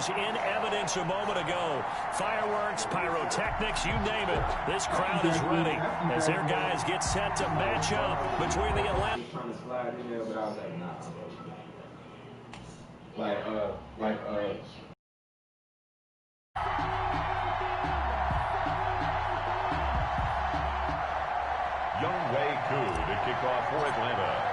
was in evidence a moment ago. Fireworks, pyrotechnics, you name it. This crowd is ready as their guys get set to match up between the Atlanta. Trying to slide in there, but I was like, nah. Younghoe Koo to kick off for Atlanta.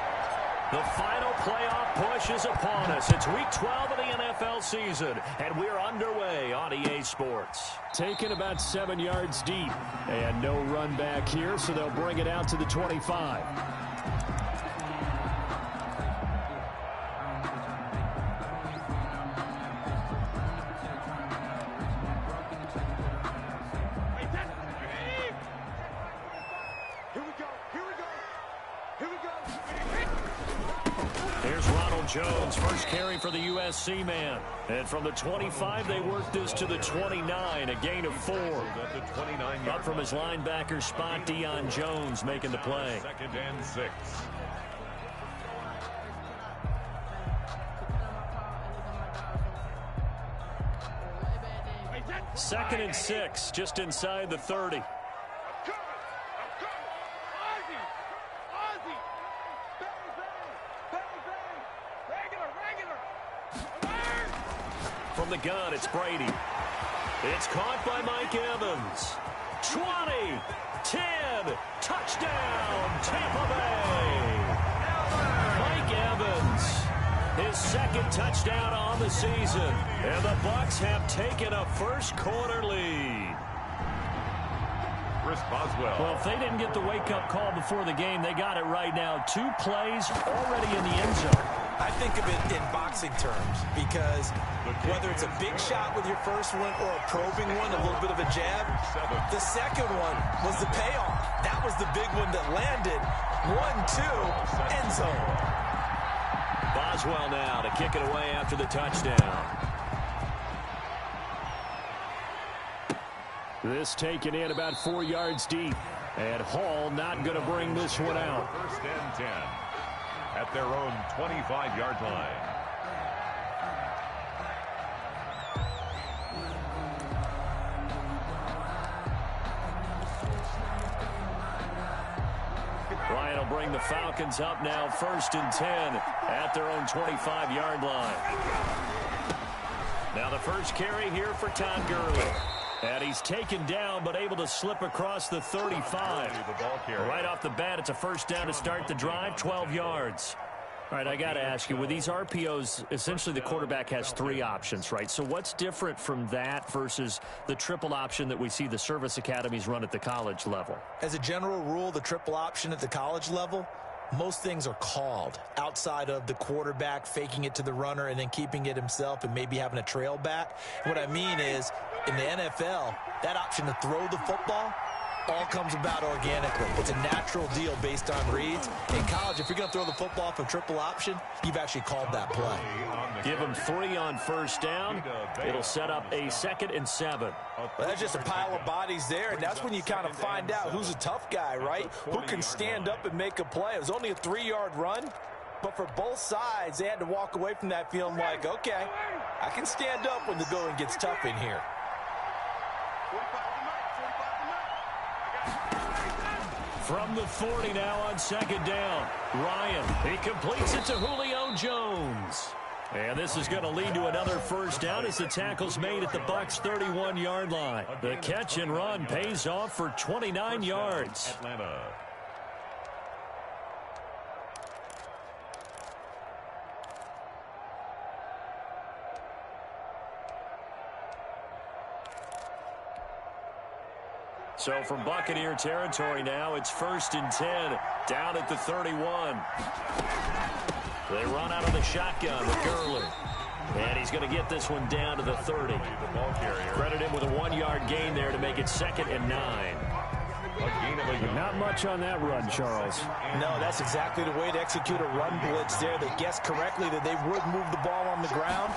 The final playoff push is upon us. It's week 12 of the NFL season, and we're underway on EA Sports. Taken about 7 yards deep, and no run back here, so they'll bring it out to the 25. Jones, first carry for the USC man. And from the 25, they work this to the 29, a gain of 4. Up from his linebacker spot, Deion Jones making the play. 2nd and 6. Second and 6, just inside the 30. From the gun, it's Brady. It's caught by Mike Evans. 20, 10, touchdown, Tampa Bay. Mike Evans, his 2nd touchdown on the season. And the Bucs have taken a first-quarter lead. Chris Boswell. Well, if they didn't get the wake-up call before the game, they got it right now. 2 plays already in the end zone. I think of it in boxing terms because whether it's a big shot with your first one or a probing one, a little bit of a jab, the second one was the payoff. That was the big one that landed. 1-2, end zone. Boswell now to kick it away after the touchdown. This taken in about 4 yards deep. And Hall not going to bring this one out. 1st and 10. At their own 25-yard line. Ryan will bring the Falcons up now, 1st and 10 at their own 25-yard line. Now the first carry here for Todd Gurley. And he's taken down, but able to slip across the 35. Right off the bat, it's a first down to start the drive, 12 yards. All right, I got to ask you, with these RPOs, essentially the quarterback has 3 options, right? So what's different from that versus the triple option that we see the service academies run at the college level? As a general rule, the triple option at the college level, most things are called outside of the quarterback faking it to the runner and then keeping it himself and maybe having a trail back. What I mean is, in the NFL, that option to throw the football all comes about organically. It's a natural deal based on reads. In college, if you're going to throw the football from triple option, you've actually called that play. Give him 3 on first down. It'll set up a 2nd and 7. Well, that's just a pile of bodies there, and that's when you kind of find out who's a tough guy, right? Who can stand up and make a play. It was only a 3-yard run, but for both sides, they had to walk away from that feeling like, okay, I can stand up when the going gets tough in here. From the 40 now on 2nd down. Ryan, he completes it to Julio Jones. And this is going to lead to another first down as the tackle's made at the Bucs' 31-yard line. The catch and run pays off for 29 yards. Atlanta. So from Buccaneer territory now, it's 1st and 10, down at the 31. They run out of the shotgun with Gurley. And he's going to get this one down to the 30. Credit him with a 1-yard gain there to make it 2nd and 9. Not much on that run, Charles. No, that's exactly the way to execute a run blitz there. They guessed correctly that they would move the ball on the ground,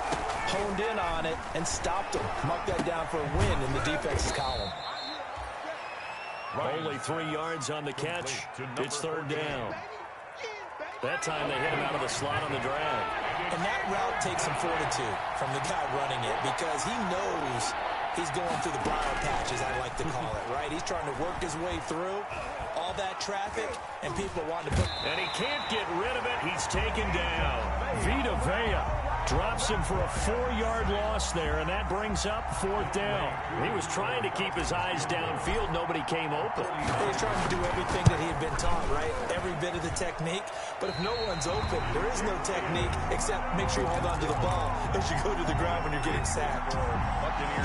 honed in on it, and stopped them. Mark that down for a win in the defense's column. Only 3 yards on the catch. It's 3rd down. That time they hit him out of the slot on the drag. And that route takes some fortitude from the guy running it because he knows he's going through the briar patch, as I like to call it, right? He's trying to work his way through all that traffic, and people want to put... And he can't get rid of it. He's taken down. Vita Vea drops him for a 4-yard loss there, and that brings up 4th down. He was trying to keep his eyes downfield. Nobody came open. He was trying to do everything that he had been taught, right? Every bit of the technique. But if no one's open, there is no technique except make sure you hold on to the ball as you go to the ground when you're getting sacked.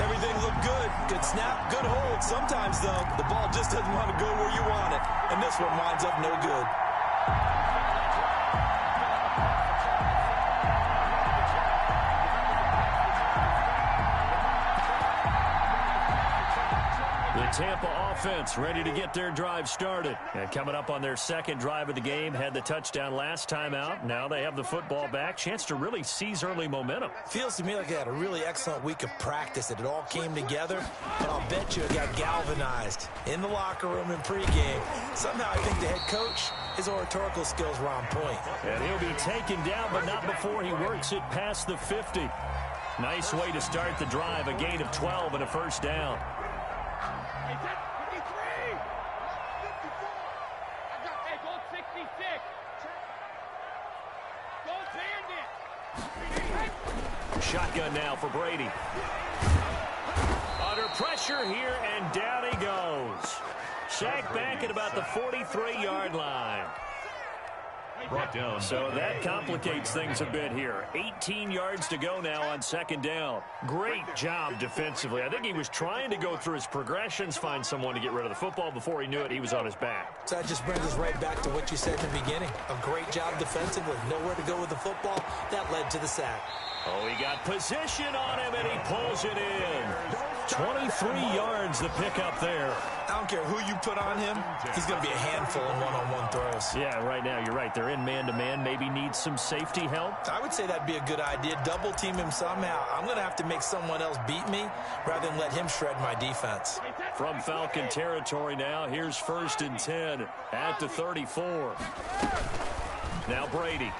Everything looked good. Good snap, good hold. Sometimes, though, the ball just doesn't want to go where you want it. And this one winds up no good. Tampa offense ready to get their drive started. And coming up on their second drive of the game, had the touchdown last time out. Now they have the football back. Chance to really seize early momentum. Feels to me like they had a really excellent week of practice. It all came together. But I'll bet you it got galvanized in the locker room in pregame. Somehow I think the head coach, his oratorical skills were on point. And he'll be taken down, but not before he works it past the 50. Nice way to start the drive. A gain of 12 and a first down. Shotgun now for Brady. Under pressure here, and down he goes. Sacked back at about the 43-yard line. Brought down. So that complicates things a bit here. 18 yards to go now on second down. Great job defensively. I think he was trying to go through his progressions, find someone to get rid of the football. Before he knew it, he was on his back. So that just brings us right back to what you said in the beginning. A great job defensively. Nowhere to go with the football. That led to the sack. Oh, he got position on him, and he pulls it in. 23 yards the pickup there. I don't care who you put on him. He's going to be a handful in one-on-one throws. Yeah, right now, you're right. They're in man-to-man. Maybe needs some safety help. I would say that'd be a good idea. Double team him somehow. I'm going to have to make someone else beat me rather than let him shred my defense. From Falcon territory now, here's 1st and 10 at the 34. Now Brady.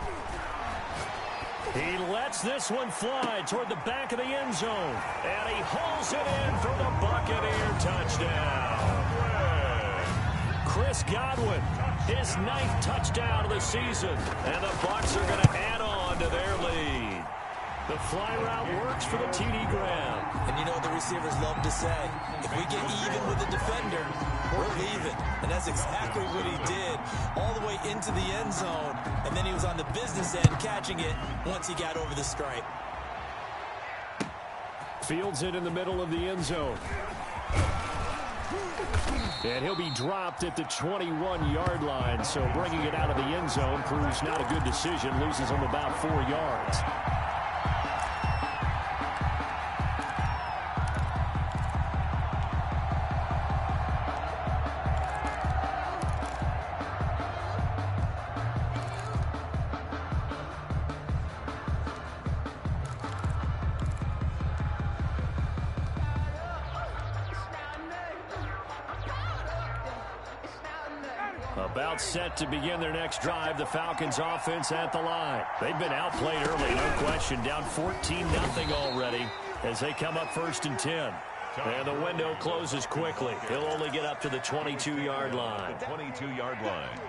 He lets this one fly toward the back of the end zone. And he hauls it in for the Buccaneer touchdown. Chris Godwin, his 9th touchdown of the season. And the Bucs are going to add on to their lead. The fly route works for the TD Graham. And you know what the receivers love to say? If we get even with the defender, we're leaving. And that's exactly what he did. All the way into the end zone. And then he was on the business end catching it once he got over the stripe. Fields it in the middle of the end zone. And he'll be dropped at the 21-yard line. So bringing it out of the end zone proves not a good decision. Loses him about 4 yards. About set to begin their next drive. The Falcons offense at the line. They've been outplayed early, no question. Down 14-0 already as they come up 1st and 10. And the window closes quickly. He'll only get up to the 22-yard line. The 22-yard line.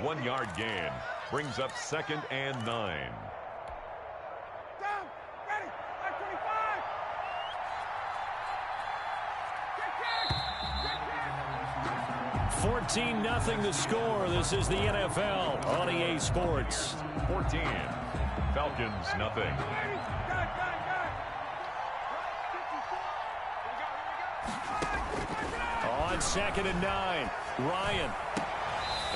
1 yard gain. Brings up 2nd and 9. 14-0 the score. This is the NFL on EA Sports. 14. Falcons, nothing. On 2nd and 9, Ryan.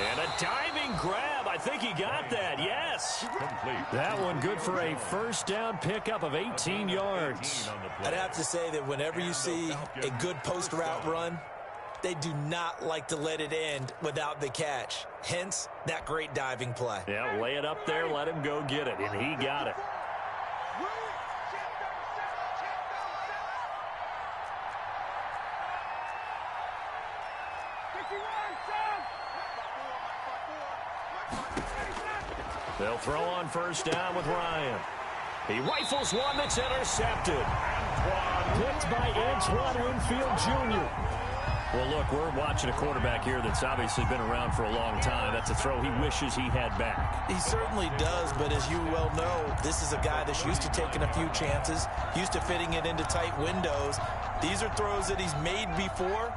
And a diving grab. I think he got that. Yes. Complete. That one good for a first down pickup of 18 yards. I'd have to say that whenever you see a good post route run, they do not like to let it end without the catch. Hence, that great diving play. Yeah, lay it up there, let him go get it, and he got it. They'll throw on first down with Ryan. He rifles one that's intercepted. Picked by Antoine Winfield Jr. Well, look, we're watching a quarterback here that's obviously been around for a long time. That's a throw he wishes he had back. He certainly does, but as you well know, this is a guy that's used to taking a few chances, used to fitting it into tight windows. These are throws that he's made before.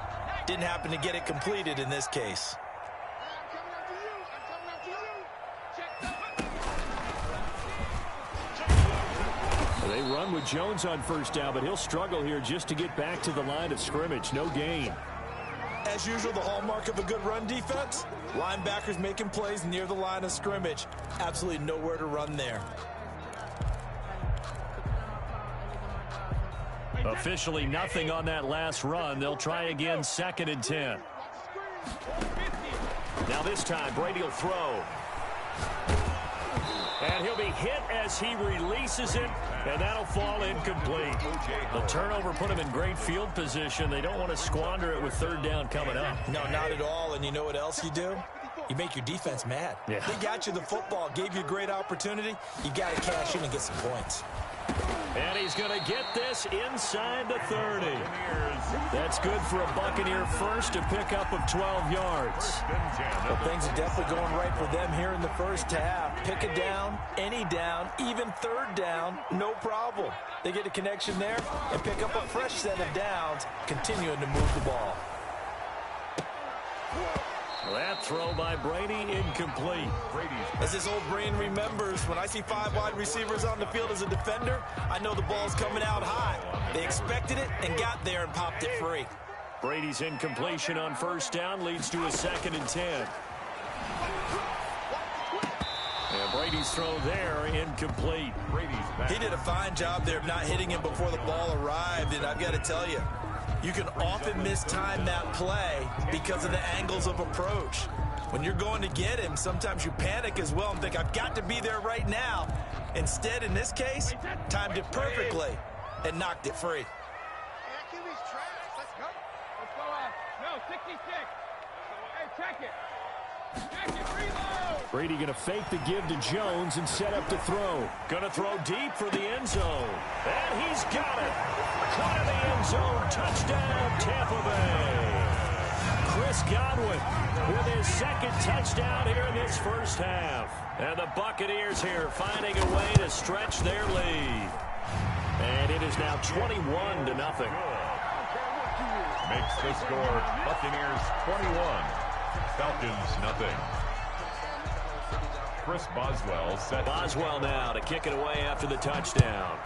Didn't happen to get it completed in this case. They run with Jones on first down, but he'll struggle here just to get back to the line of scrimmage. No gain. As usual, the hallmark of a good run defense, linebackers making plays near the line of scrimmage. Absolutely nowhere to run there. Officially nothing on that last run. They'll try again, 2nd and 10. Now this time, Brady will throw. And he'll be hit as he releases it, and that'll fall incomplete. The turnover put him in great field position. They don't want to squander it with 3rd down coming up. No, not at all. And you know what else you do? You make your defense mad. Yeah. They got you the football, gave you a great opportunity. You got to cash in and get some points. And he's going to get this inside the 30. That's good for a Buccaneer first, to pick up of 12 yards. Well, things are definitely going right for them here in the first half. Pick a down, any down, even 3rd down, no problem. They get a connection there and pick up a fresh set of downs, continuing to move the ball. That throw by Brady, incomplete. As his old brain remembers, when I see 5 wide receivers on the field as a defender, I know the ball's coming out high. They expected it and got there and popped it free. Brady's incompletion on first down leads to a 2nd and 10. And Brady's throw there, incomplete. He did a fine job there of not hitting him before the ball arrived, and I've got to tell you, you can often mistime that play because of the angles of approach. When you're going to get him, sometimes you panic as well and think, I've got to be there right now. Instead, in this case, timed it perfectly and knocked it free. Brady going to fake the give to Jones and set up to throw. Going to throw deep for the end zone. And he's got it. Caught in the end zone. Touchdown, Tampa Bay. Chris Godwin with his 2nd touchdown here in this first half. And the Buccaneers here finding a way to stretch their lead. And it is now 21-0. Makes the score Buccaneers 21, Falcons nothing. Chris Boswell set. Boswell now to kick it away after the touchdown.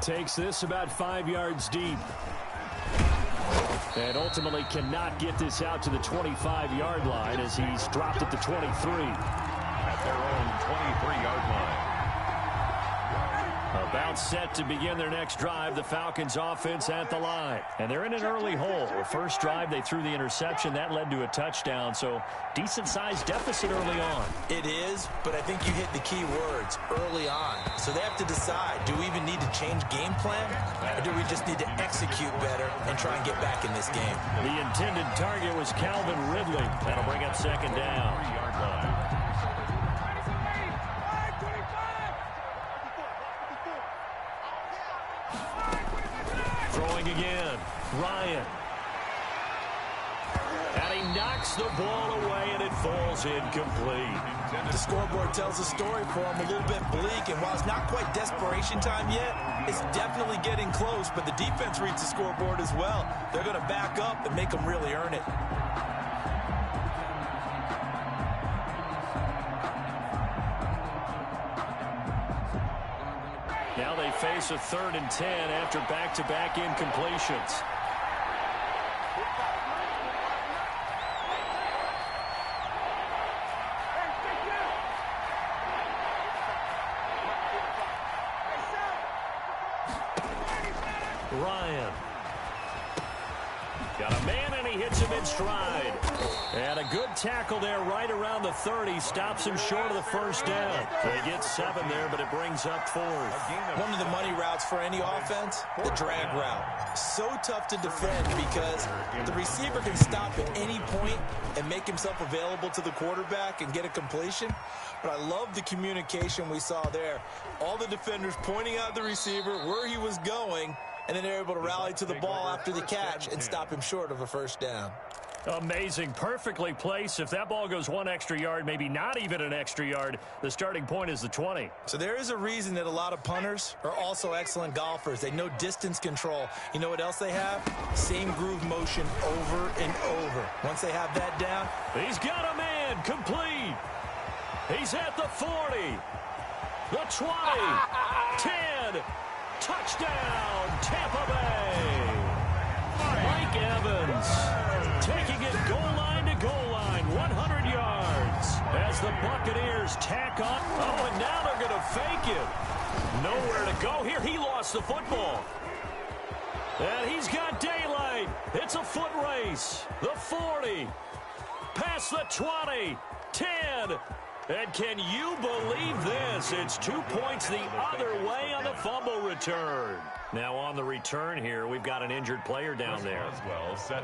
Takes this about 5 yards deep. And ultimately cannot get this out to the 25-yard line as he's dropped at the 23. At their own 23-yard line. About set to begin their next drive, the Falcons offense at the line. And they're in an early hole. The first drive, they threw the interception. That led to a touchdown, so decent-sized deficit early on. It is, but I think you hit the key words, early on. So they have to decide, do we even need to change game plan, or do we just need to execute better and try and get back in this game? The intended target was Calvin Ridley. That'll bring up 2nd down. 3-yard line. Throwing again, Ryan. And he knocks the ball away, and it falls incomplete. The scoreboard tells a story for him, a little bit bleak, and while it's not quite desperation time yet, it's definitely getting close, but the defense reads the scoreboard as well. They're going to back up and make them really earn it. Now they face a 3rd and 10 after back-to-back incompletions. Ryan. Got a man, and he hits him in stride. And a good tackle there right around the 30. Stops him short of the first down. They get 7 there, but it brings up 4th. One of the money routes for any offense, the drag route. So tough to defend because the receiver can stop at any point and make himself available to the quarterback and get a completion. But I love the communication we saw there. All the defenders pointing out the receiver, where he was going, and then they're able to rally to the ball after the catch and stop him short of a first down. Amazing. Perfectly placed. If that ball goes 1 extra yard, maybe not even an extra yard, the starting point is the 20. So there is a reason that a lot of punters are also excellent golfers. They know distance control. You know what else they have? Same groove motion over and over. Once they have that down. He's got a man. Complete. He's at the 40. The 20. 10. Touchdown, Tampa Bay. Mike Evans taking it goal line to goal line, 100 yards as the Buccaneers tack on. Oh, and now they're going to fake it. Nowhere to go here. He lost the football. And he's got daylight. It's a foot race. The 40. Past the 20. 10. And can you believe this? It's 2 points the other way on the fumble return. Now on the return here, we've got an injured player down there.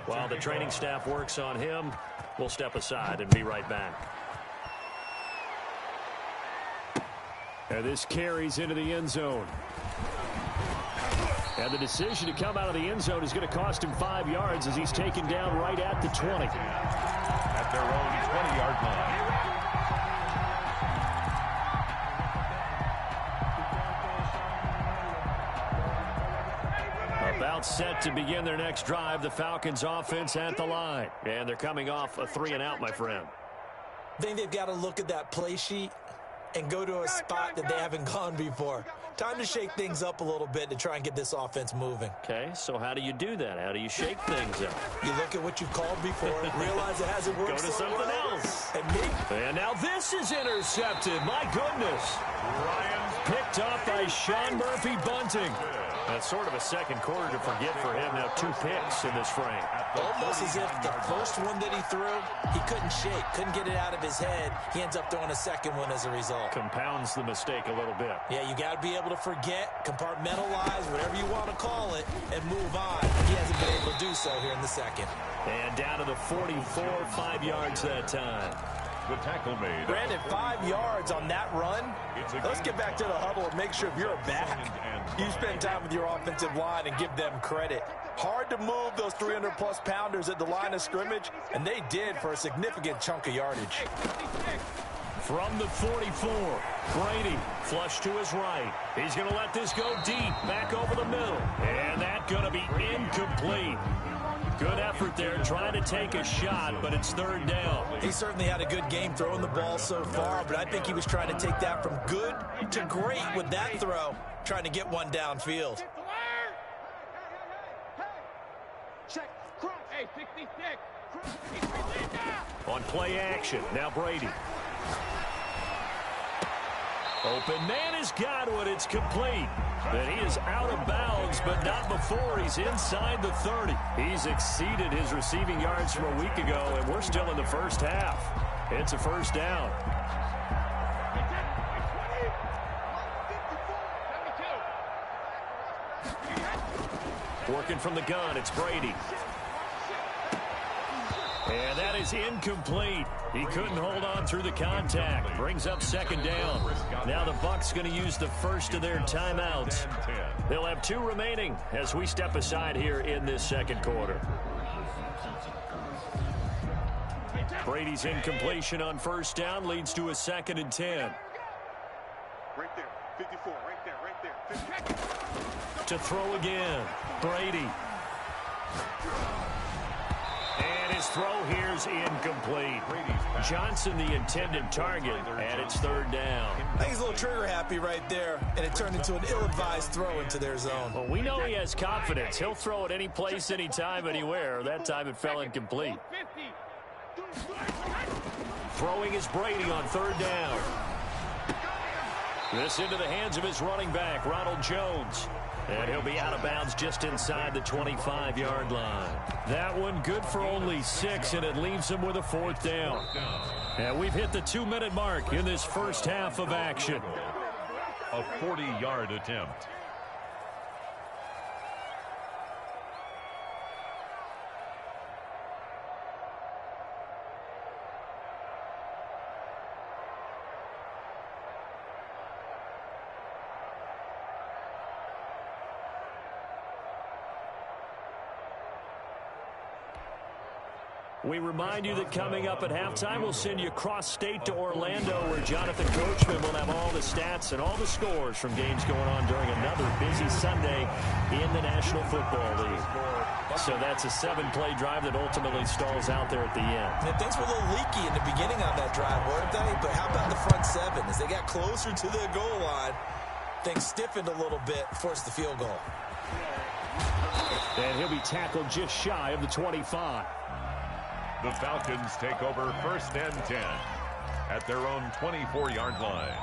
While the training staff works on him, we'll step aside and be right back. And this carries into the end zone. And the decision to come out of the end zone is going to cost him 5 yards as he's taken down right at the 20. At their own 20-yard line. About set to begin their next drive, the Falcons offense at the line. And they're coming off a 3-and-out, my friend. I think they've got to look at that play sheet and go to a spot that they haven't gone before. Time to shake things up a little bit to try and get this offense moving. Okay, so how do you do that? How do you shake things up? You look at what you've called before, realize it hasn't worked. Go to something else. And now this is intercepted. My goodness. Picked up by Sean Murphy-Bunting. That's sort of a second quarter to forget for him. Now 2 picks in this frame. Almost as if the first one that he threw, he couldn't shake, couldn't get it out of his head. He ends up throwing a second one as a result. Compounds the mistake a little bit. Yeah, you got to be able to forget, compartmentalize, whatever you want to call it, and move on. He hasn't been able to do so here in the second. And down to the 44, 5 yards that time. The tackle made. Brandon, 5 yards on that run. Let's get back to the huddle and make sure if you're a back, you spend time with your offensive line and give them credit. Hard to move those 300-plus pounders at the line of scrimmage, and they did for a significant chunk of yardage. From the 44, Brady flush to his right. He's going to let this go deep, back over the middle. And that's going to be incomplete. Good effort there, trying to take a shot, but it's 3rd down. He certainly had a good game throwing the ball so far, but I think he was trying to take that from good to great with that throw, trying to get one downfield. On play action, now Brady. Open man has got one. It's complete. And he is out of bounds, but not before he's inside the 30. He's exceeded his receiving yards from a week ago, and we're still in the first half. It's a first down. Working from the gun, it's Brady. And that is incomplete. He couldn't hold on through the contact. Brings up 2nd down. Now the Bucs going to use the first of their timeouts. They'll have 2 remaining as we step aside here in this second quarter. Brady's incompletion on 1st down leads to a 2nd and 10. Right there, 54, right there. To throw again, Brady. And his throw here's incomplete. Johnson the intended target, and it's 3rd down. I think he's a little trigger happy right there, and it turned into an ill-advised throw into their zone. Well, we know he has confidence. He'll throw it any place, anytime, anywhere. That time it fell incomplete. Throwing is Brady on 3rd down. This into the hands of his running back, Ronald Jones. And he'll be out of bounds just inside the 25-yard line. That one good for only 6, and it leaves him with a 4th down. And we've hit the 2-minute mark in this first half of action. A 40-yard attempt. We remind you that coming up at halftime, we'll send you cross-state to Orlando, where Jonathan Coachman will have all the stats and all the scores from games going on during another busy Sunday in the National Football League. So that's a 7-play drive that ultimately stalls out there at the end. And things were a little leaky in the beginning on that drive, weren't they? But how about the front 7? As they got closer to the goal line, things stiffened a little bit, forced the field goal. And he'll be tackled just shy of the 25. The Falcons take over 1st and 10 at their own 24-yard line.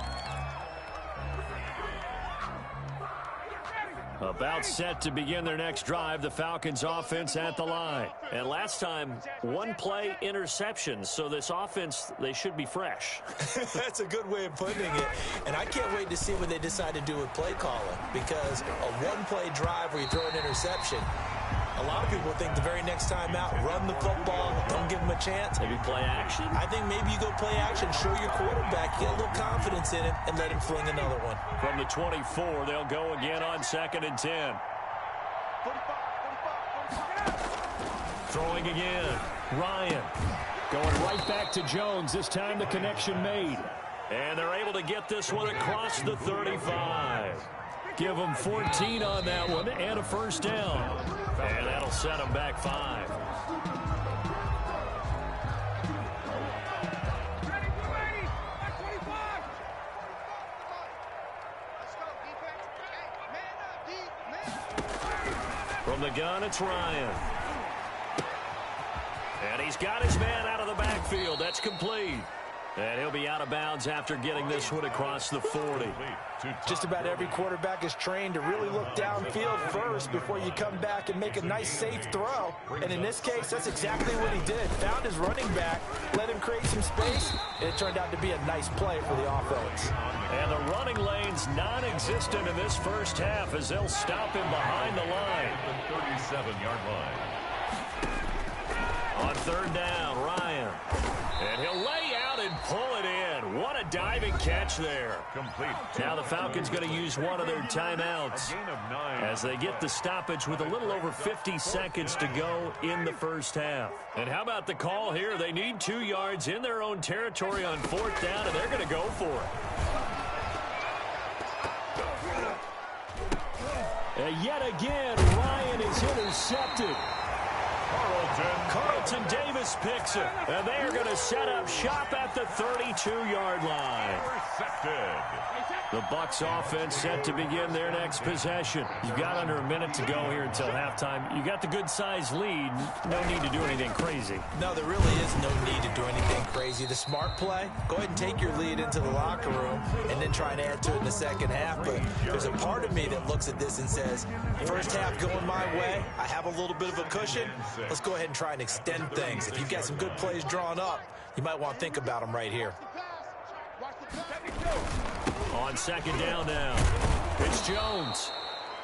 About set to begin their next drive, the Falcons offense at the line. And last time, 1-play interception, so this offense, they should be fresh. That's a good way of putting it. And I can't wait to see what they decide to do with play calling, because a 1-play drive where you throw an interception, a lot of people think the very next time out, run the football, don't give them a chance. Maybe play action? I think maybe you go play action, show your quarterback, get a little confidence in him, and let him fling another one. From the 24, they'll go again on 2nd and 10. Throwing again. Ryan going right back to Jones. This time the connection made. And they're able to get this one across the 35. Give them 14 on that one and a 1st down. And that'll set them back 5. From the gun, it's Ryan. And he's got his man out of the backfield. That's complete. And he'll be out of bounds after getting this one across the 40. Just about every quarterback is trained to really look downfield first before you come back and make a nice, safe throw. And in this case, that's exactly what he did. Found his running back, let him create some space, and it turned out to be a nice play for the offense. And the running lane's non-existent in this first half as they'll stop him behind the line. 37-yard line. On 3rd down, Ryan. And he'll lay out and pull it in. What a diving catch there. Complete. Now the Falcons going to use one of their timeouts as they get the stoppage with a little over 50 seconds to go in the first half. And how about the call here? They need 2 yards in their own territory on 4th down, and they're going to go for it. And yet again, Ryan is intercepted. Carlton Davis picks it, and they are going to set up shop at the 32-yard line. The Bucs offense set to begin their next possession. You've got under a minute to go here until halftime. You got the good-sized lead. No need to do anything crazy. No, there really is no need to do anything crazy. The smart play, go ahead and take your lead into the locker room and then try and add to it in the second half. But there's a part of me that looks at this and says, first half going my way, I have a little bit of a cushion. Let's go ahead and try and extend things. If you've got some good plays drawn up, you might want to think about them right here. On 2nd down now, it's Jones.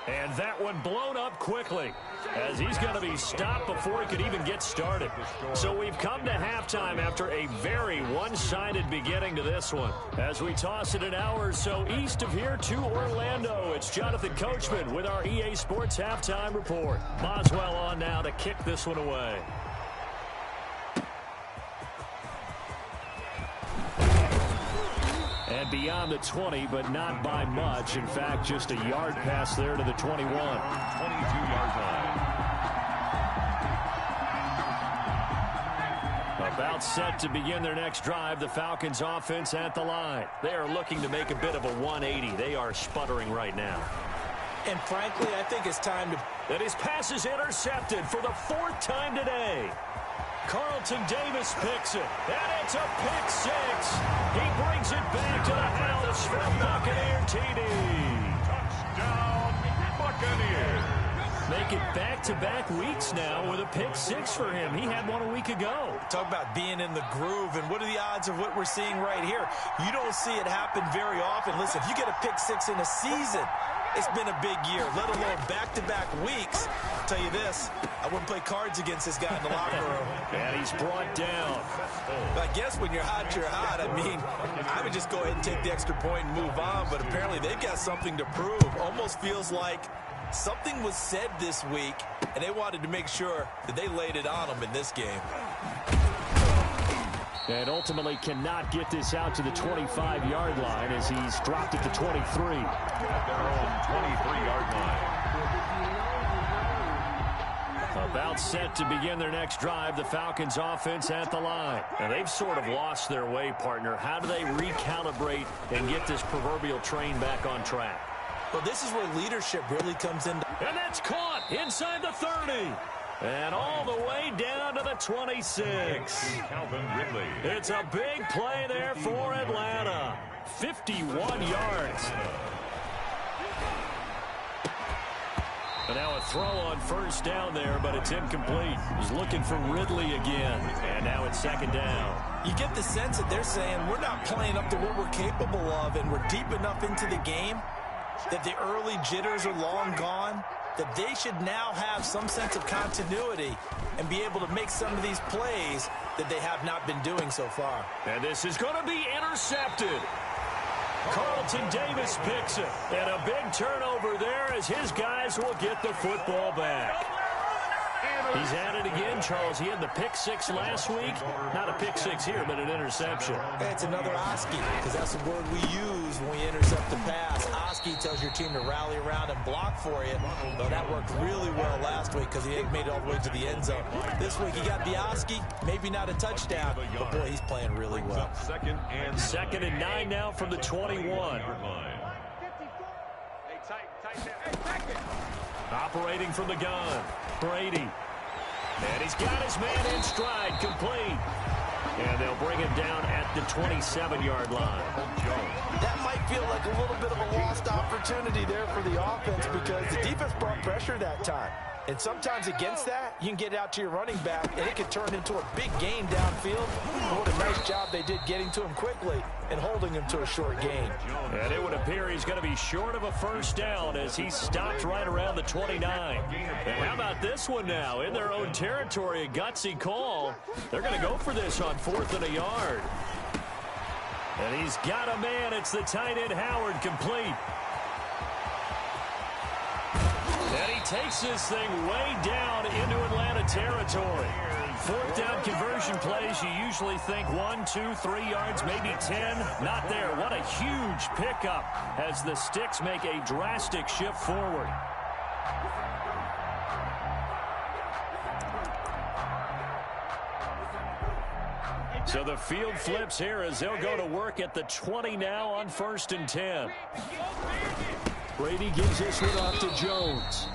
And that one blown up quickly as he's going to be stopped before he could even get started. So we've come to halftime after a very one-sided beginning to this one. As we toss it an hour or so east of here to Orlando, it's Jonathan Coachman with our EA Sports Halftime Report. Boswell on now to kick this one away. And beyond the 20, but not by much. In fact, just a yard pass there to the 21. 22-yard line. About set to begin their next drive, the Falcons offense at the line. They are looking to make a bit of a 180. They are sputtering right now. And frankly, I think it's time to... And his pass is intercepted for the 4th time today. Carlton Davis picks it, and it's a pick six. He brings it back to the house from Buccaneer TD. Touchdown, Buccaneers. Make it back-to-back weeks now with a pick six for him. He had one a week ago. Talk about being in the groove, and what are the odds of what we're seeing right here? You don't see it happen very often. Listen, if you get a pick six in a season, it's been a big year, let alone back-to-back weeks. I'll tell you this, I wouldn't play cards against this guy in the locker room. And he's brought down. But I guess when you're hot, you're hot. I mean, I would just go ahead and take the extra point and move on, but apparently they've got something to prove. Almost feels like something was said this week, and they wanted to make sure that they laid it on them in this game. And ultimately cannot get this out to the 25-yard line as he's dropped at the 23. At their own 23-yard line. About set to begin their next drive, the Falcons offense at the line. And they've sort of lost their way, partner. How do they recalibrate and get this proverbial train back on track? Well, this is where leadership really comes in. And that's caught inside the 30. And all the way down to the 26. Calvin Ridley. It's a big play there for Atlanta. 51 yards. And now a throw on first down there, but it's incomplete. He's looking for Ridley again. And now it's second down. You get the sense that they're saying we're not playing up to what we're capable of, and we're deep enough into the game that the early jitters are long gone, that they should now have some sense of continuity and be able to make some of these plays that they have not been doing so far. And this is going to be intercepted. Carlton Davis picks it. And a big turnover there as his guys will get the football back. He's at it again, Charles. He had the pick six last week. Not a pick six here, but an interception. It's another Oski, because that's the word we use when we intercept the pass. Oski tells your team to rally around and block for you. Well, that worked really well last week because he made it all the way to the end zone. This week he got the Oski, maybe not a touchdown, but boy, he's playing really well. Second and 9 now from the 21. Operating from the gun, Brady. And he's got his man in stride, complete. And they'll bring him down at the 27-yard line. That might feel like a little bit of a lost opportunity there for the offense because the defense brought pressure that time. And sometimes against that, you can get out to your running back, and it can turn into a big gain downfield. What a nice job they did getting to him quickly and holding him to a short gain. And it would appear he's going to be short of a first down as he's stopped right around the 29. And how about this one now? In their own territory, a gutsy call. They're going to go for this on 4th and a yard. And he's got a man. It's the tight end, Howard, complete. And he takes this thing way down into Atlanta territory. 4th down conversion plays, you usually think 1, 2, 3 yards, maybe 10. Not there. What a huge pickup as the Sticks make a drastic shift forward. So the field flips here as they'll go to work at the 20 now on 1st and 10. Brady gives this one off to Jones.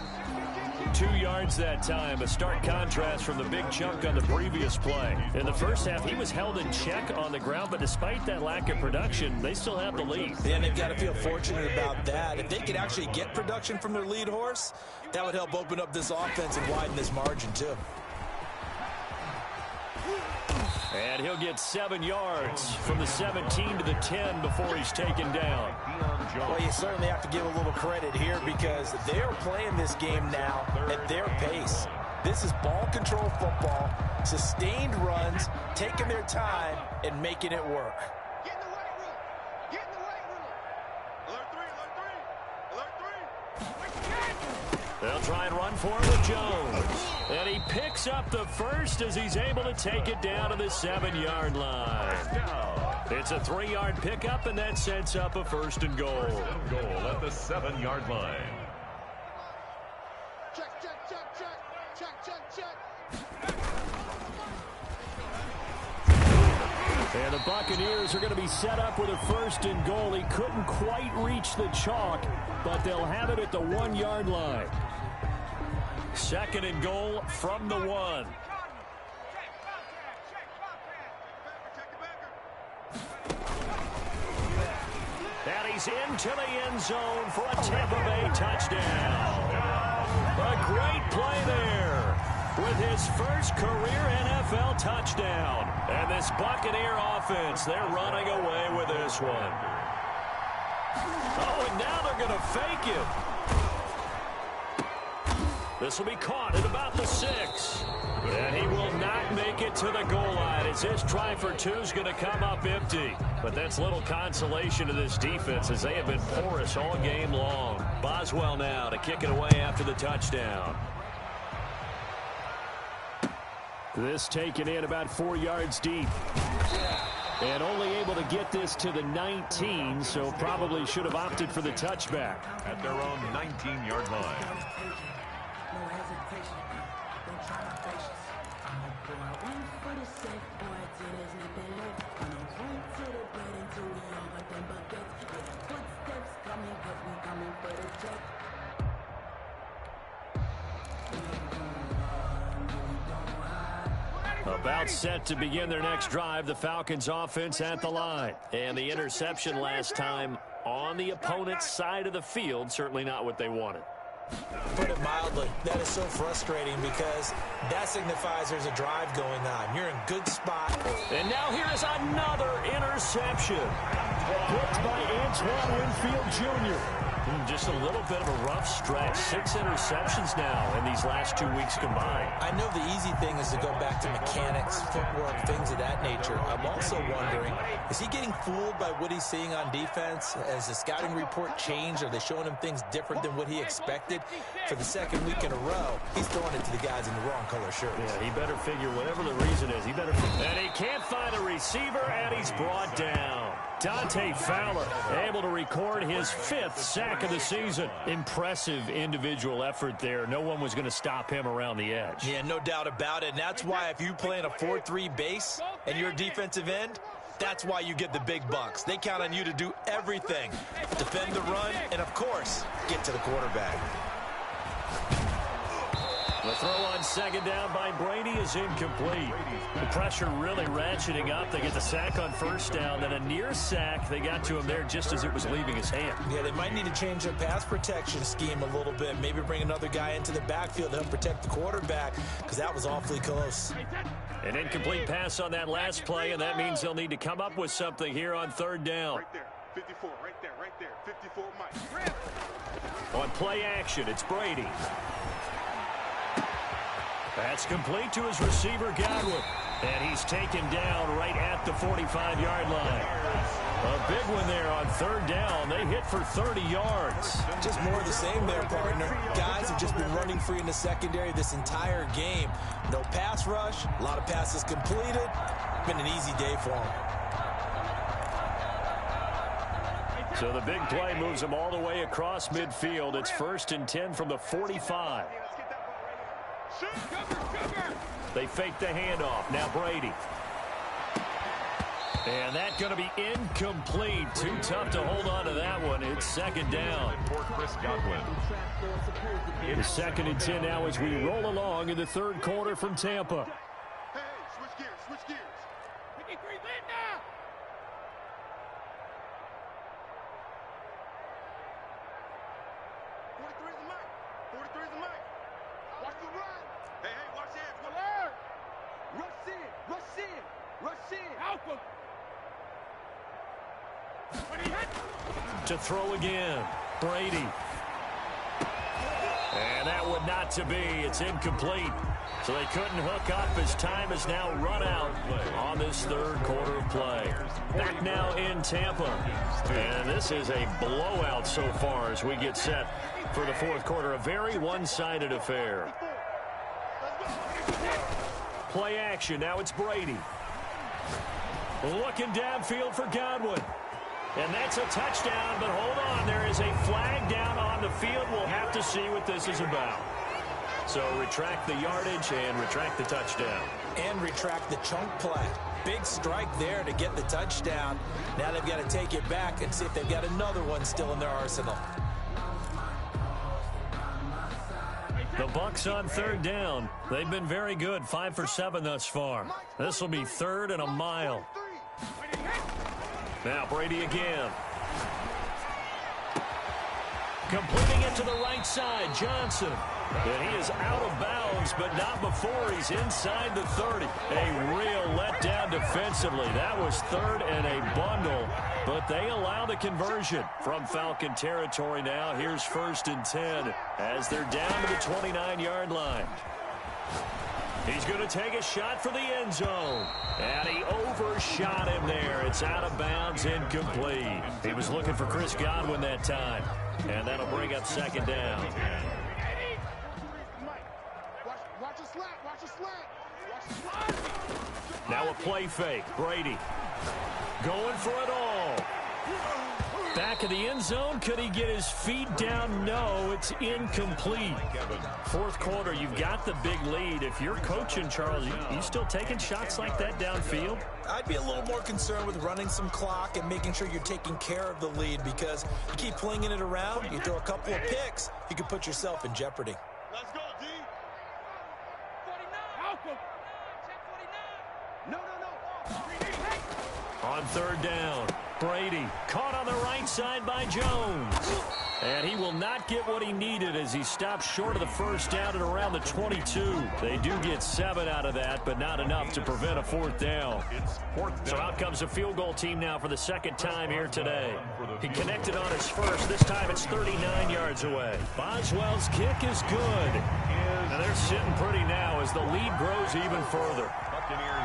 2 yards that time, a stark contrast from the big chunk on the previous play. In the first half, he was held in check on the ground, but despite that lack of production, they still have the lead. And they've got to feel fortunate about that. If they could actually get production from their lead horse, that would help open up this offense and widen this margin, too. And he'll get 7 yards from the 17 to the 10 before he's taken down. Well, you certainly have to give a little credit here because they're playing this game now at their pace. This is ball control football, sustained runs, taking their time, and making it work. Get in the weight room. Get in the weight room. Alert 3. Alert 3. Alert 3. They'll try and run for it with Jones. And he picks up the first as he's able to take it down to the 7-yard line. It's a 3-yard pickup, and that sets up a 1st and goal. Goal at the 7-yard line. Check, check, check, check. Check, check, check. And the Buccaneers are going to be set up with a 1st and goal. He couldn't quite reach the chalk, but they'll have it at the 1-yard line. 2nd and goal from the 1. is into the end zone for a Tampa Bay touchdown. A great play there with his first career NFL touchdown. And this Buccaneer offense, they're running away with this one. Oh, and now they're going to fake it. This will be caught at about the 6. And he will not make it to the goal line as this try for 2 is going to come up empty. But that's little consolation to this defense as they have been porous all game long. Boswell now to kick it away after the touchdown. This taken in about 4 yards deep. And only able to get this to the 19, so probably should have opted for the touchback. At their own 19-yard line. About set to begin their next drive, the Falcons offense at the line. And the interception last time on the opponent's side of the field, certainly not what they wanted. Put it mildly, that is so frustrating because that signifies there's a drive going on. You're in good spot. And now here is another interception. Picked by Antoine Winfield Jr. Just a little bit of a rough stretch. 6 interceptions now in these last 2 weeks combined. I know the easy thing is to go back to mechanics, footwork, things of that nature. I'm also wondering, is he getting fooled by what he's seeing on defense? Has the scouting report changed? Are they showing him things different than what he expected? For the second week in a row, he's throwing it to the guys in the wrong color shirts. Yeah, he better figure whatever the reason is. He better. And he can't find a receiver, and he's brought down. Dante Fowler able to record his 5th sack of the season. Impressive individual effort there. No one was going to stop him around the edge. Yeah, no doubt about it. And that's why if you play in a 4-3 base and you're a defensive end, that's why you get the big bucks. They count on you to do everything. Defend the run and, of course, get to the quarterback. The throw on second down by Brady is incomplete. The pressure really ratcheting up. They get the sack on first down, then a near sack. They got to him there just as it was leaving his hand. Yeah, they might need to change their pass protection scheme a little bit. Maybe bring another guy into the backfield to help protect the quarterback because that was awfully close. An incomplete pass on that last play, and that means they'll need to come up with something here on third down. Right there, 54, right there, 54 Mike. On play action, it's Brady. That's complete to his receiver, Godwin. And he's taken down right at the 45-yard line. A big one there on third down. They hit for 30 yards. Just more of the same there, partner. Guys have just been running free in the secondary this entire game. No pass rush, a lot of passes completed. Been an easy day for them. So the big play moves them all the way across midfield. It's 1st and 10 from the 45. They fake the handoff. Now Brady. And that's going to be incomplete. Too tough to hold on to that one. It's second down. It's 2nd and 10 now as we roll along in the third quarter from Tampa. Hey, switch gears, switch gears. 53 lead now. 43 is the mic. 43 is the mic. Watch the run. Hey, watch the edge. Alert. Rush in, rush in, rush in. Alpha. To throw again, Brady. And that would not to be. It's incomplete. So they couldn't hook up as time is now run out on this third quarter of play. Back now in Tampa. And this is a blowout so far as we get set for the fourth quarter. A very one-sided affair. Play action. Now it's Brady. Looking downfield for Godwin. And that's a touchdown, but hold on. There is a flag down on the field. We'll have to see what this is about. So retract the yardage and retract the touchdown. And retract the chunk play. Big strike there to get the touchdown. Now they've got to take it back and see if they've got another one still in their arsenal. The Bucs on third down. They've been very good, 5 for 7 thus far. This will be 3rd and a mile. Now Brady again. Completing it to the right side, Johnson. And he is out of bounds, but not before he's inside the 30. A real letdown defensively. That was third and a bundle, but they allow the conversion from Falcon territory now. Here's 1st and 10 as they're down to the 29-yard line. He's going to take a shot for the end zone. And he overshot him there. It's out of bounds, incomplete. He was looking for Chris Godwin that time. And that'll bring up 2nd down. Now a play fake. Brady going for it all. Back of the end zone. Could he get his feet down? No, it's incomplete. 4th quarter, you've got the big lead. If you're coaching, Charles, you still taking shots like that downfield? I'd be a little more concerned with running some clock and making sure you're taking care of the lead, because you keep flinging it around, you throw a couple of picks, you could put yourself in jeopardy. Let's go, D. 49. No. On 3rd down, Brady caught on the right side by Jones. And he will not get what he needed as he stops short of the 1st down at around the 22. They do get 7 out of that, but not enough to prevent a 4th down. So out comes a field goal team now for the 2nd time here today. He connected on his first. This time it's 39 yards away. Boswell's kick is good. And they're sitting pretty now as the lead grows even further.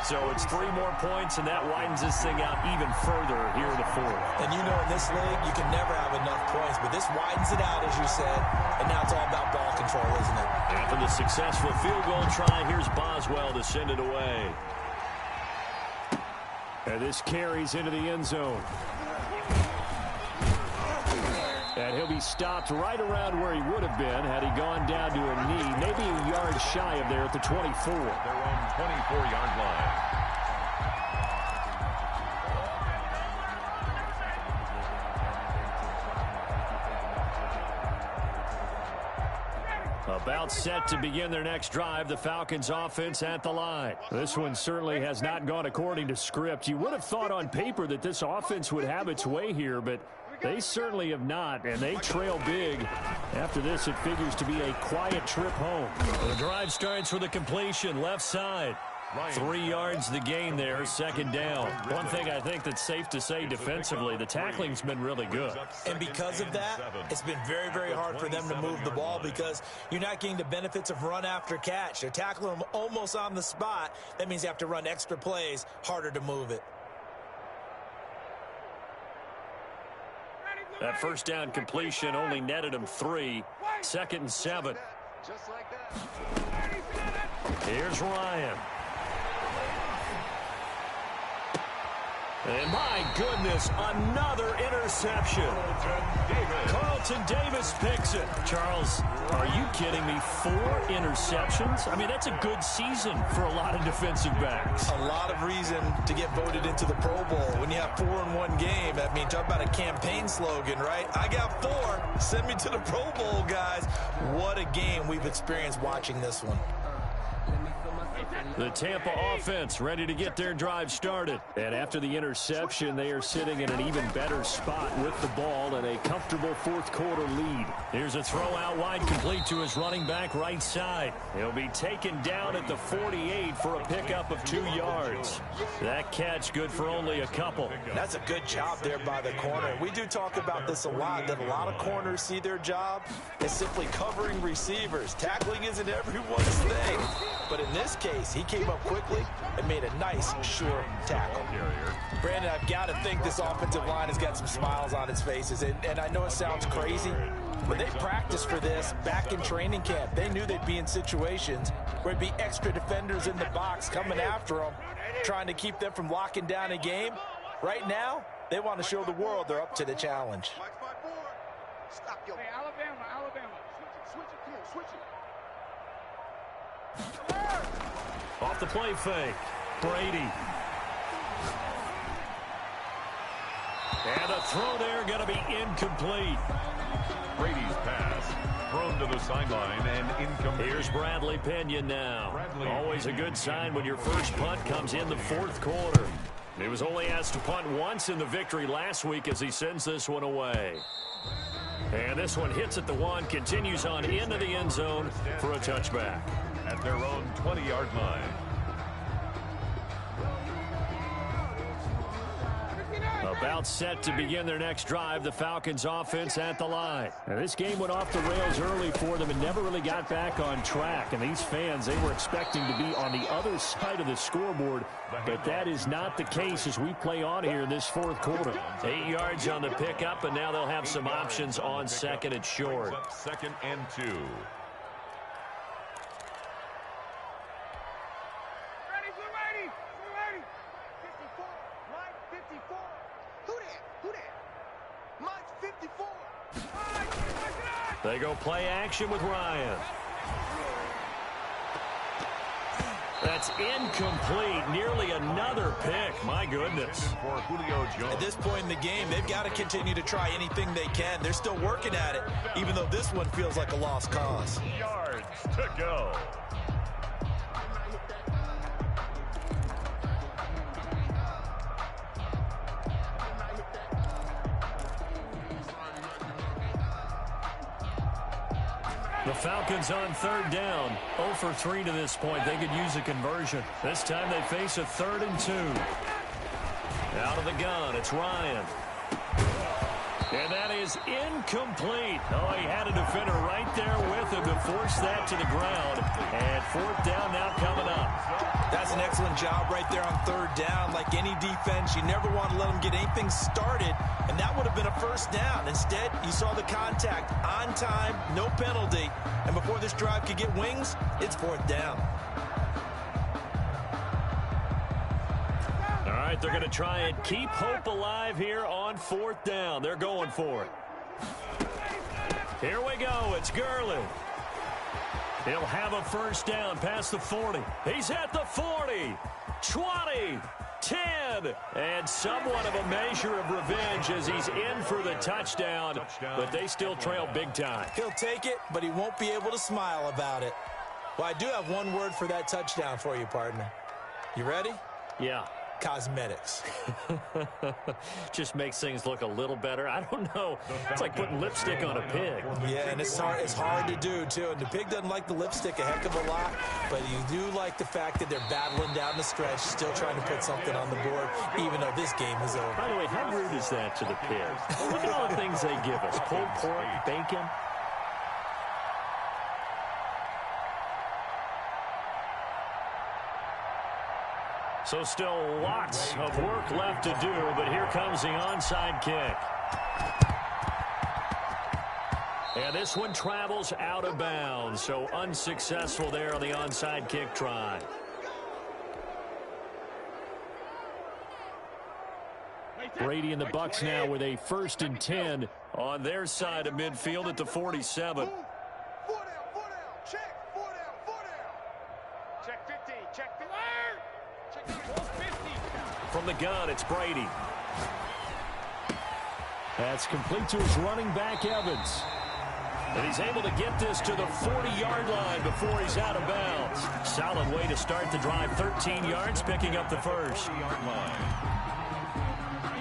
So it's 3 more points, and that widens this thing out even further here in the 4th. And you know, in this league, you can never have enough points, but this widens it out, as you said, and now it's all about ball control, isn't it? After the successful field goal try, here's Boswell to send it away. And this carries into the end zone. And he'll be stopped right around where he would have been had he gone down to a knee, maybe a yard shy of there at the 24. Their own 24-yard line. About set to begin their next drive, the Falcons offense at the line. This one certainly has not gone according to script. You would have thought on paper that this offense would have its way here, but they certainly have not, and they trail big. After this, it figures to be a quiet trip home. The drive starts with a completion, left side. 3 yards the gain there, 2nd down. One thing I think that's safe to say defensively, the tackling's been really good. And because of that, it's been very, very hard for them to move the ball because you're not getting the benefits of run after catch. They're tackling them almost on the spot. That means you have to run extra plays, harder to move it. That 1st down completion only netted him 3. 2nd and 7. Just like that. Here's Ryan. And my goodness, another interception. Carlton Davis picks it. Charles, are you kidding me? 4 interceptions? I mean, that's a good season for a lot of defensive backs. A lot of reason to get voted into the Pro Bowl. When you have 4 in one game, I mean, talk about a campaign slogan, right? I got 4. Send me to the Pro Bowl, guys. What a game we've experienced watching this one. The Tampa offense ready to get their drive started. And after the interception, they are sitting in an even better spot with the ball and a comfortable 4th quarter lead. Here's a throw out wide, complete to his running back right side. He'll be taken down at the 48 for a pickup of 2 yards. That catch good for only a couple. That's a good job there by the corner. We do talk about this a lot, that a lot of corners see their job as simply covering receivers. Tackling isn't everyone's thing. But in this case, he came up quickly and made a nice, sure tackle. Brandon, I've got to think this offensive line has got some smiles on its faces. And I know it sounds crazy, but they practiced for this back in training camp. They knew they'd be in situations where there'd be extra defenders in the box coming after them, trying to keep them from locking down a game. Right now, they want to show the world they're up to the challenge. Stop, yo. Hey, Alabama. Switch it. Come on, switch it. Off the play fake, Brady. And a throw there going to be incomplete. Brady's pass thrown to the sideline and incomplete. Here's Bradley Pinion now. Always a good sign when your first punt comes in the 4th quarter. He was only asked to punt once in the victory last week as he sends this one away. And this one hits at the 1, continues on into the end zone for a touchback. At their own 20-yard line. About set to begin their next drive, the Falcons offense at the line. And this game went off the rails early for them and never really got back on track. And these fans, they were expecting to be on the other side of the scoreboard, but that is not the case as we play on here in this fourth quarter. 8 yards on the pickup, and now they'll have some options on second and short. Second and 2. They go play action with Ryan. That's incomplete. Nearly another pick. My goodness. For Julio Jones. At this point in the game, they've got to continue to try anything they can. They're still working at it, even though this one feels like a lost cause. Yards to go. The Falcons on third down. 0 for 3 to this point. They could use a conversion. This time they face a 3rd and 2. Out of the gun, it's Ryan. And that is incomplete. Oh, he had a defender right there with him to force that to the ground. And 4th down now coming up. That's an excellent job right there on third down. Like any defense, you never want to let them get anything started, and that would have been a first down. Instead, you saw the contact on time, no penalty, and before this drive could get wings, it's 4th down. All right, they're going to try and keep hope alive here on 4th down. They're going for it. Here we go. It's Gurley. He'll have a first down past the 40. He's at the 40, 20, 10, and somewhat of a measure of revenge as he's in for the touchdown, but they still trail big time. He'll take it, but he won't be able to smile about it. Well, I do have one word for that touchdown for you, partner. You ready? Yeah. Cosmetics. Just makes things look a little better. I don't know. It's like putting lipstick on a pig. Yeah, and it's hard to do, too. And the pig doesn't like the lipstick a heck of a lot, but you do like the fact that they're battling down the stretch, still trying to put something on the board, even though this game is over. By the way, how rude is that to the pig? Look at all the things they give us. Pulled pork, bacon. So still lots of work left to do, but here comes the onside kick. And this one travels out of bounds, so unsuccessful there on the onside kick try. Brady and the Bucs now with a 1st and 10 on their side of midfield at the 47. 4 down, 4 down. Check, 4 down, 4 down. Check 15, check 15. From the gun, it's Brady. That's complete to his running back, Evans. And he's able to get this to the 40-yard line before he's out of bounds. Solid way to start the drive. 13 yards, picking up the first.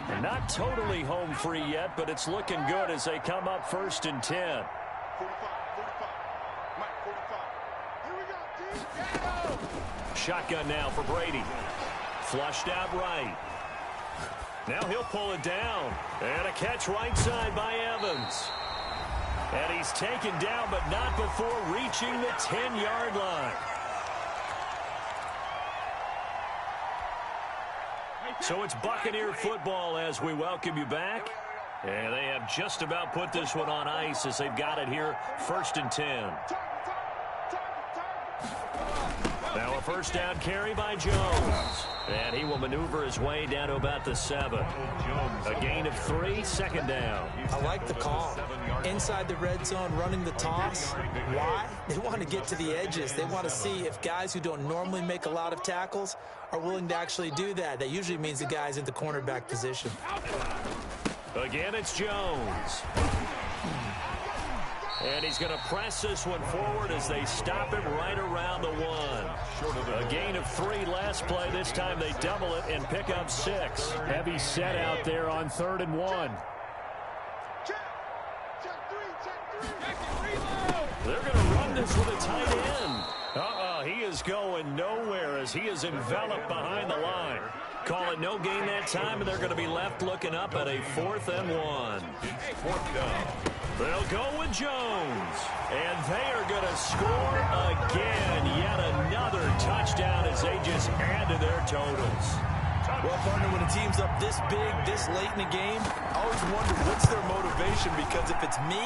And not totally home free yet, but it's looking good as they come up 1st and 10. 45. Mike, 45. Here we go, dude. Shotgun now for Brady. Flushed out right. Now he'll pull it down. And a catch right side by Evans. And he's taken down, but not before reaching the 10-yard line. So it's Buccaneer football as we welcome you back. And they have just about put this one on ice as they've got it here, 1st and 10. Now a first down carry by Jones. And he will maneuver his way down to about the 7. A gain of 3, 2nd down. I like the call. Inside the red zone, running the toss. Why? They want to get to the edges. They want to see if guys who don't normally make a lot of tackles are willing to actually do that. That usually means the guy's in the cornerback position. Again, it's Jones. And he's going to press this one forward as they stop him right around the 1. A gain of 3 last play. This time they double it and pick up 6. Heavy set out there on 3rd and 1. Check 3. Dallas with a tight end. He is going nowhere as he is enveloped behind the line. Call it no gain that time, and they're going to be left looking up at a 4th and 1. It's 4th down. They'll go with Jones, and they are going to score again. Yet another touchdown as they just add to their totals. Well, partner, when a team's up this big, this late in the game, I always wonder what's their motivation, because if it's me,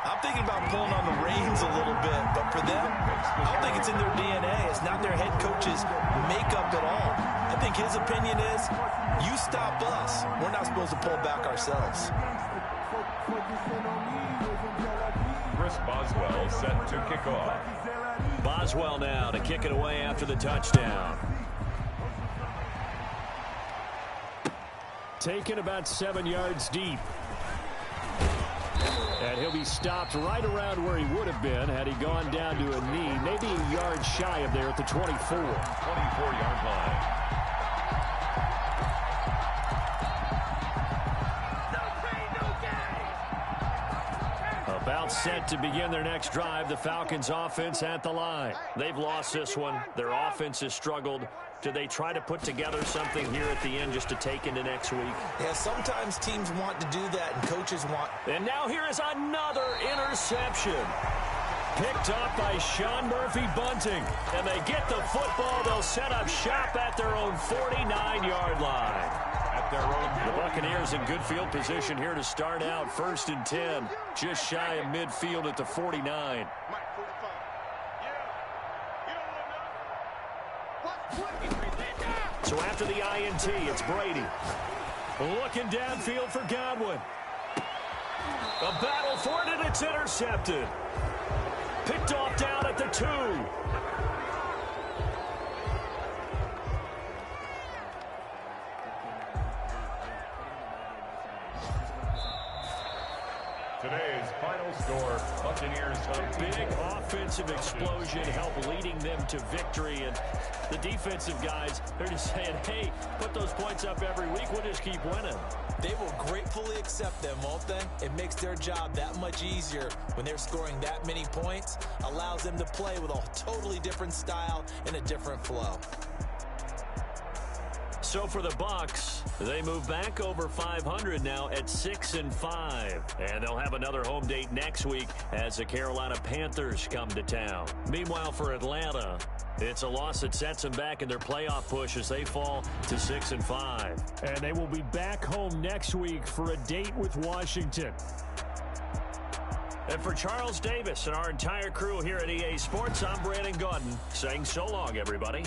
I'm thinking about pulling on the reins a little bit. But for them, I don't think it's in their DNA. It's not their head coach's makeup at all. I think his opinion is, you stop us. We're not supposed to pull back ourselves. Chris Boswell set to kick off. Boswell now to kick it away after the touchdown. Taken about 7 yards deep. And he'll be stopped right around where he would have been had he gone down to a knee, maybe a yard shy of there at the 24. 24-yard line. About set to begin their next drive, the Falcons offense at the line. They've lost this one. Their offense has struggled. Do they try to put together something here at the end just to take into next week? Yeah, sometimes teams want to do that and coaches want. And now here is another interception. Picked up by Sean Murphy Bunting. And they get the football. They'll set up shop at their own 49-yard line. The Buccaneers in good field position here to start out. 1st and 10. Just shy of midfield at the 49. So after the INT, it's Brady. Looking downfield for Godwin. A battle for it, and it's intercepted. Picked off down at the 2. Today's final score, Buccaneers. A big offensive explosion helped leading them to victory. And the defensive guys, they're just saying, hey, put those points up every week. We'll just keep winning. They will gratefully accept them, won't they? It makes their job that much easier when they're scoring that many points. Allows them to play with a totally different style and a different flow. So for the Bucs, they move back over 500 now at 6-5. And they'll have another home date next week as the Carolina Panthers come to town. Meanwhile, for Atlanta, it's a loss that sets them back in their playoff push as they fall to 6-5. And they will be back home next week for a date with Washington. And for Charles Davis and our entire crew here at EA Sports, I'm Brandon Gaudin saying so long, everybody.